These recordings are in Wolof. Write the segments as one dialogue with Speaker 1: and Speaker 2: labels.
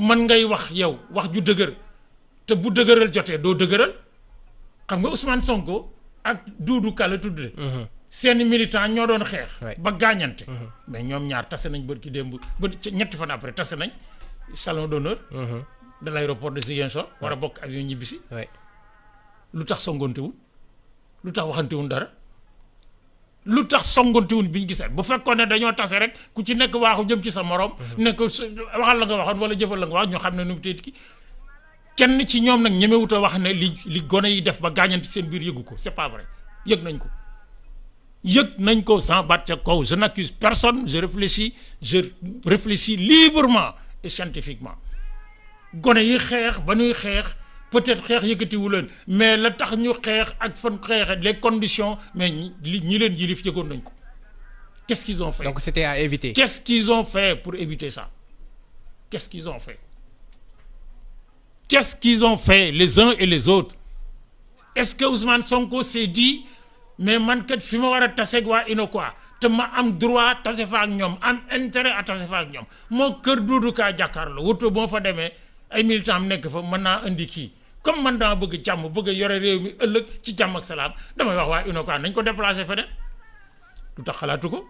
Speaker 1: man ngay wax yow wax ju dëgër te bu dëgëral jotee doo dëgëral xam nga Ousmane Sonko ak Doudou Ka la tuddee. seeni militant ñoo doon xeex. ba gaañante. mais ñoom ñaar tase nañ bërki démb ba ñetti fan après tase nañ salon d'honneur. de l'aéroport de Ziguinchor. war a bokk avion ñibbisi. lu tax songontewul lu tax waxantewul dara lu tax songontewul bi ñu gisee bu fekkoon ne dañoo tase rek ku ci nekk waaxu jëm ci sa morom. ne ko waxal la nga waxoon wala jëfal la nga wax ñoo xam ne nu mu tëdd ki kenn ci ñoom nag ñemewut a wax ne li gone yi def ba gaañante seen biir yëgu ko c'est pas vrai yëg nañ ko sans battre kaw je n'accuse personne je réfléchis librement et scientifiquement gone yi xeex ba ñuy xeex peut-être xeex yëkkatiwu leen mais la tax ñu xeex ak fan xeexe les conditions mais ñi leen yilif yëgoon nañ ko qu'est-ce qu'ils ont fait
Speaker 2: donc c'était à éviter
Speaker 1: qu'est-ce qu'ils ont fait pour éviter ça qu'est-ce qu'ils ont fait les uns et les autres est-ce que Ousmane Sonko s'est dit mais man kat fi ma war a taseeg waa Unacois te ma am droit tase fa ak ñoom am intérêt à tase fa ak ñoom moo kër Doudou Ka jàkkaarloo wuto boo fa demee ay militants am nekk fa mën naa indi kii comme man dama bëgg jàmm bëgg a yore réew mi ëllëg ci jàmm ak salaam damay wax waa Unacois nañ ko déplacer feneen lu tax xalaatu ko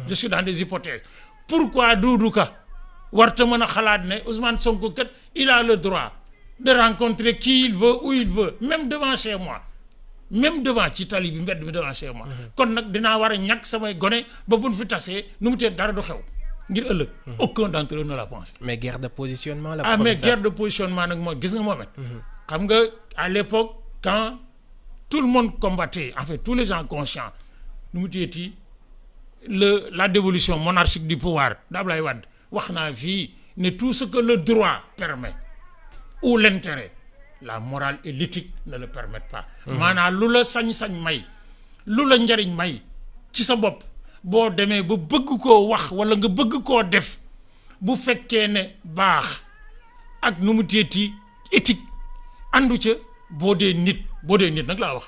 Speaker 1: je suis dans des hypothèses pourquoi Doudou Ka warta mën a xalaat ne Ousmane Sonko kat il a le droit de rencontrer qui il veut où il veut même devant chez moi même devant ci tali bi mbedd bi devant chez moi kon nag dinaa war a ñàkk samay gone ba buñ fi tasee nu mu tee dara du xew ngir ëllëg aucun d'entre eux ne l'a pensé
Speaker 2: mais guerre de positionnement la
Speaker 1: mais guerre de positionnement nag mooy gis nga moom xam nga à l'époque quand tout le monde combattait en fait tous les gens conscients nu mu teeti la dévolution monarchique du pouvoir d'Abdoulaye Wade wax naa fii ne tout ce que le droit permet ou l'intérêt la morale et l'éthique ne le permettent pas maanaam lu la sañ-sañ may lu la njariñ may ci sa bopp boo demee ba bëgg koo wax wala nga bëgg koo def bu fekkee ne baax ak nu mu teeti éthique àndu ca boo dee nit nag laa wax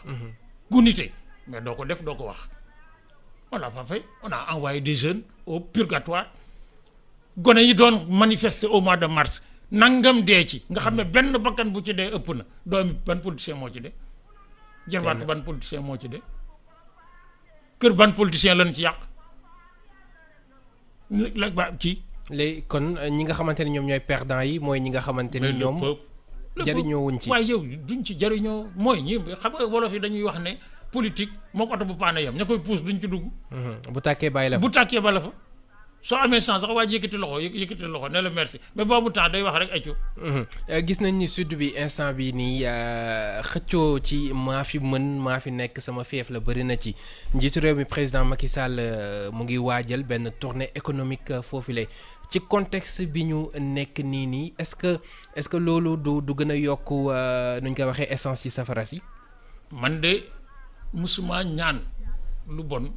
Speaker 1: gu nite mais doo ko def doo ko wax on l'a pas fait on a envoyé des jeunes au purgatoire gone yi doon manifester au mois de mars nangam dee ci nga xam ne benn bakkan bu ci dee ëpp na doomi ban politicien moo ci dee jarbaatu ban politicien moo ci dee kër ban politicien lañ ci yàq la ba kii
Speaker 2: léegi kon ñi nga xamante ne ñoom ñooy perdants yi mooy ñi nga xamante ni ñoom jariñoo wuñ ci
Speaker 1: waaye yow duñ ci jariñoo mooy ñi xam nga wolof yi dañuy wax ne politique moo ko oto bu paana yam ña koy puus duñ ci dugg
Speaker 2: bu tàkkee bàyyi la fa
Speaker 1: bu tàkkee ba la fa soo amee chance sax waa ji yëkkati loxo ne la merci mais boobu temps day wax rek accu
Speaker 2: gis nañ ni sud bi instant bi nii xëccoo ci maa fi mën maa fi nekk sama fief la bëri na ci njiitu réew mi président Macky Sall mu ngi waajal benn tournée économique foofule ci contexte bi ñu nekk nii est-ce que loolu du gën a yokk nuñ koy waxee essence ci safara si
Speaker 1: man de musuma ñaan lu bon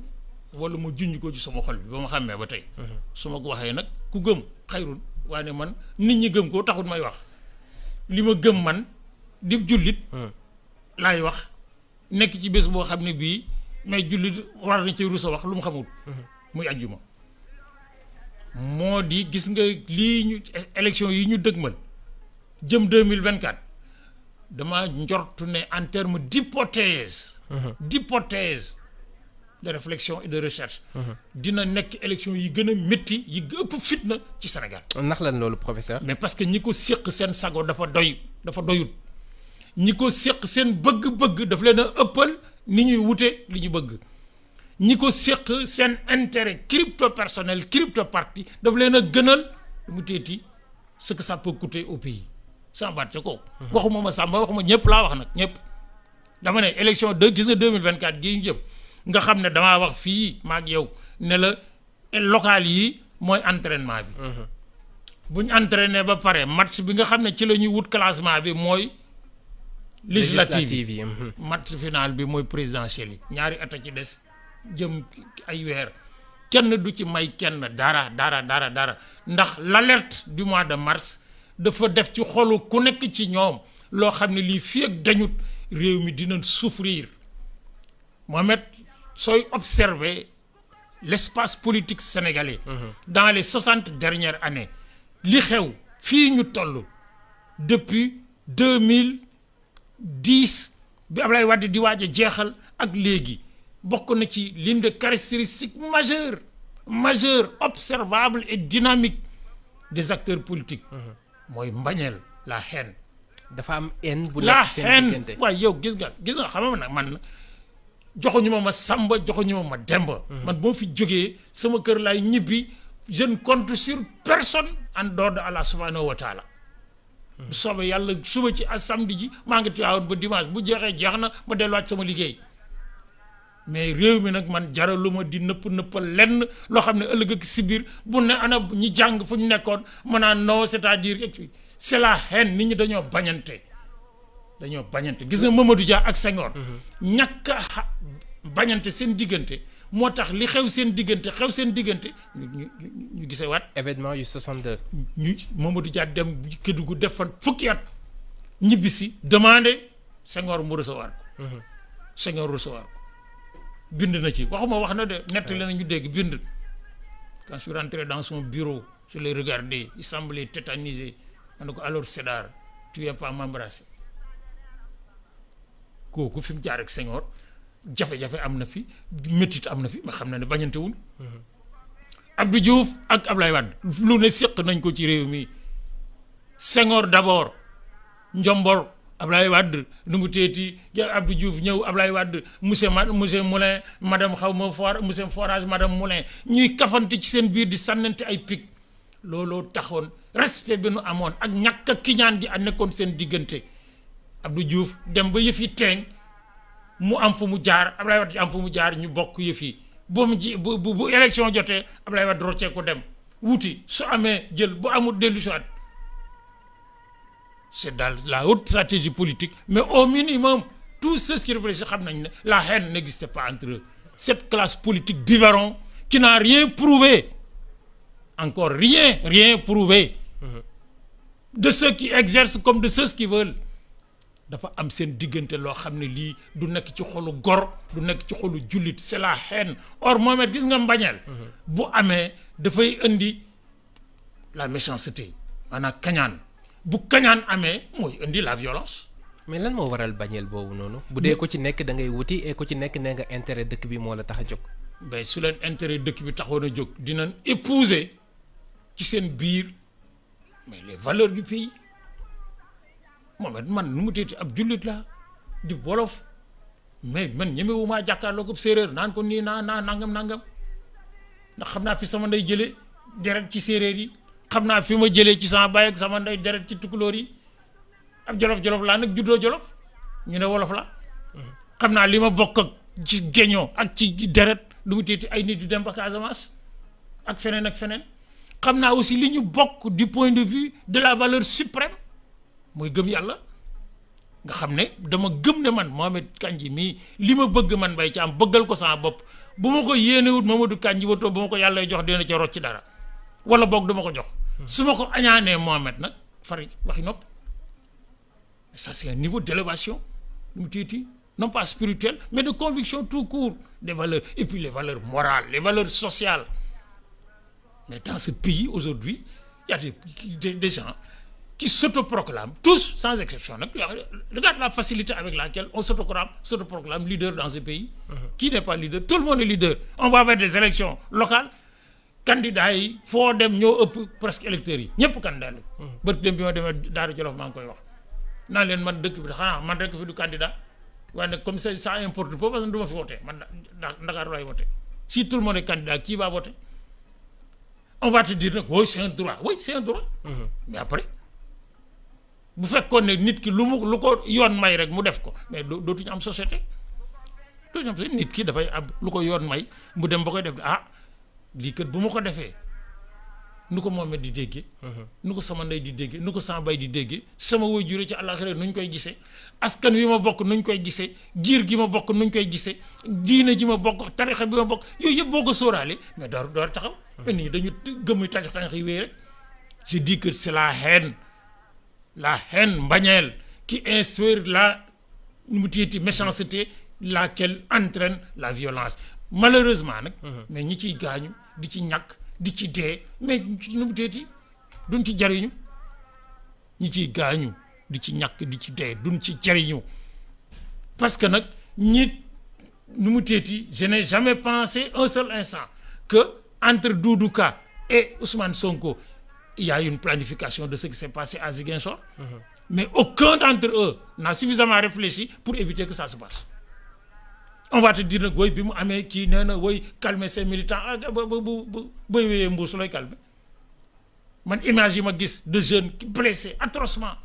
Speaker 1: wala ma junj ko ci sama xol bi ba ma xàmmee ba tey su ma ko waxee nag ku gëm xayrul waaye man nit ñi gëm ko taxul may wax li ma gëm man di jullit laay wax nekk ci bés boo xam ne bii mais jullit war na ci rusa wax lu mu xamul muy àjjuma moo di gis nga lii ñu élection yi ñu dëgmal jëm 2024 dama njortu ne en terme d'hypothèse de réflexion et de recherche dina nekk élection yi gën a métti yi ëpp fitna ci Sénégal
Speaker 2: ndax lan loolu professeur
Speaker 1: mais parce que ñi ko séq seen sago dafa doyut ñi ko séq seen bëgg-bëgg daf leen a ëppal ni ñuy wute li ñu bëgg ñi ko séq seen intérêt crypto personnel crypto parti daf leen a gënal lu mu teeti ce que ça peut coûter au pays sans baat ko waxuma ma sàmba waxuma ñëpp laa wax nag ñëpp dama ne élection gis nga 2024 gii ñu jëm nga xam ne damaa wax fii maag yow ne la local yi mooy entraînement bi buñ entraîné ba pare match bi nga xam ne ci la ñuy wut classement bi mooy législative yi match final bi mooy présidentiel yi ñaari at a ci des jëm ay weer kenn du ci may kenn dara ndax l'alerte du mois de mars dafa def ci xolu ku nekk ci ñoom loo xam ne lii fii ak dañut réew mi dina souffrir Mohamed sooy observer l'espace politique sénégalais dans les 60 dernières années li xew fii ñu toll depuis 2010 bi Ablaye Wade di waaj a jeexal ak léegi bokk na ci l'une des caractéristiques majeures observables et dynamiques des acteurs politiques mooy mbañeel la haine.
Speaker 2: dafa am haine bu
Speaker 1: la
Speaker 2: nekk seen
Speaker 1: haine
Speaker 2: diggante.
Speaker 1: waaye yow gis nga xam nga nag man joxuñu ma Samba joxuñu ma Demba. man boo fi jógee sama kër laay ñibbi je ne compte sur personne en dehors de Allah subhanahu wa taala. bu soobee yàlla suba ci samedi ji maa ngi Tiwaawan ba dimanche bu jeexee jeex na ma delluwaat sama liggéey mais réew mi nag man jaraluma di nëppal lenn loo xam ne ëllëg ak si biir bu ne ana ñi jàng fu ñu nekkoon ma naan non c'est-à-dire c'est la haine nit ñi dañoo bañante gis nga Mamadou Dia ak Senghor. ñàkk a bañante seen diggante moo tax li xew seen diggante ñu gisee waat.
Speaker 2: événement yu 62.
Speaker 1: Mamadou Dia dem Kédougou def fan fukki at ñibbisi demandé Senghor mu recevoir ko. Senghor recevoir ko bind na ci waxuma wax na de nettali na ñu dégg bind. Quand je suis rentré dans son bureau je l'ai regardé il semblait tétanisé ma ne ko alors Sédar tu viens pas m'embrasser kooku fi mu jaar ak Senghor jafe-jafe am na fi métit am na fi ma xam na ne bañante wuñ Abdou Diouf ak Ablaye Wade lu ne séq nañ ko ci réew mi Senghor d'abord Njombor Ablaye Wade nu mu teeti Abdou Diouf ñëw Ablaye Wade monsieur Moulin madame xaw ma monsieur Forage madame Moulin ñuy kafante ci seen biir di sànnante ay pic looloo taxoon respect bi nu amoon ak ñàkk a kiñaan gi a nekkoon seen diggante Abdou Diouf dem ba yëf yi teeŋ mu am fu mu jaar Ablaye Wade am fu mu jaar ñu bokk yëf yi bu élection jotee Ablaye Wade roccee ko dem wuti su amee jël bu amul dellu si waat c'est dans la haute stratégie politique mais au minimum tous ceux qui réfléchissent xam nañ ne la haine n'existait pas entre eux cette classe politique biberon qui n'a rien prouvé encore rien prouvé de ceux qui exercent comme de ceux qui veulent dafa am seen diggante loo xam ne lii du nekk ci xolu gor du nekk ci xolu jullit c'est la haine or Mohamed gis nga mbañeel bu amee dafay indi la méchanceté maanaam kañaan bu kañaan amee mooy indi la violence.
Speaker 2: mais lan moo waral bañeel boobu noonu. bu dee ko ci nekk da ngay wuti et ko ci nekk nee nga intérêt dëkk bi moo la tax a jóg.
Speaker 1: mais su leen intérêt dëkk bi taxoon a jóg dinañ épouser ci seen biir mais les valeurs du pays moom man nu mu teeti ab jullit la di wolof mais man ñemewumaa jàkkaarloo ko séeréer naan ko nii naa nangam ndax xam naa fi sama ndey jëlee deret ci séeréer yi. xam naa fi ma jëlee ci sama baay ak sama ndey deret ci tukulóor yi ab jolof laa nag juddoo jolof ñu ne wolof la xam naa li ma bokk ak ci géñoo ak ci deret lu mu teeti ay nit yu dem ba Casamance ak feneen xam naa aussi li ñu bokk du point de vue de la valeur suprême mooy gëm yàlla nga xam ne dama gëm ne man Mohamed Kandji mii li ma bëgg man Mbaye Thiam bëggal ko sama bopp bu ma ko yéenewut Mamadou Kandji watoo bu ma ko yàlla jox dina ca rocc dara wala boog duma ko jox su ma ko añaanee Mohamed nag fari waxi nopp ça c'est un niveau d'élévation lu mu tiiti non pas spirituel mais de conviction tout court des valeurs et puis les valeurs morales les valeurs sociales mais dans ce pays aujourd'hui il y a des gens qui s'autoproclament tous sans exception nag regarde la facilité avec laquelle on s'autoproclame leader dans ce pays qui n'est pas leader tout le monde est leader on va avoir des élections locales candidat yi foo dem ñoo ëpp presque électeurs yi ñëpp candidat la bët dem bi ma demee Daaru Jolof maa ngi koy wax naan leen man dëkk bi xanaa man rek fi du candidat waaye nag comme ça importe peu parce que du ma fi voter man Ndakaaru laay voter si tout le monde est candidat qui va voter on va te dire nag oui c'est un droit mais après bu fekkoon ne nit ki lu ko yoon may rek mu def ko mais dootuñu am société nit ki dafay am lu ko yoon may mu dem ba koy def lii kat bu ma ko defee nu ko Mohamed di déggee nu ko sama ndey di déggee nu ko sama bay di déggee sama waajur ci àllaaxira nuñ koy gisee askan wi ma bokk nuñ koy gisee giir gi ma bokk nuñ koy gisee diine ji ma bokk tarixa bi ma bokk yooyu yëpp boo ko sóoraale mais door taxaw mais nii dañu gëmmu tax yi wéy rek je dis que c'est la haine mbañeel qui inspire la nu mu téyeti méchanceté laquelle entraîne la violence malheureusement nag. mais ñi ciy gaañu di ci ñàkk di ci dee mais nu mu teeti duñ ci jariñu ñi ciy gaañu di ci ñàkk di ci dee duñ ci jariñu parce que nag ñi nu mu teeti je n'ai jamais pensé un seul instant que entre Doudou Ka et Ousmane Sonko il y a une planification de ce qui s'est passé à Ziguinchor. Mais aucun d'entre eux n'a suffisamment réfléchi pour éviter que ça se passe. On va te dire nag woy bi mu amee kii nee na woy calmer ses militants ba wéyee mbuus looy calmer man image yi ma gis de jeunes blessés atrocement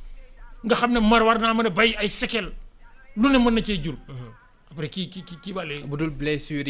Speaker 1: nga xam ne mar war naa mën a bàyyi ay séquelles lu ne mën na cee jur. après kii bale
Speaker 2: bu dul blessure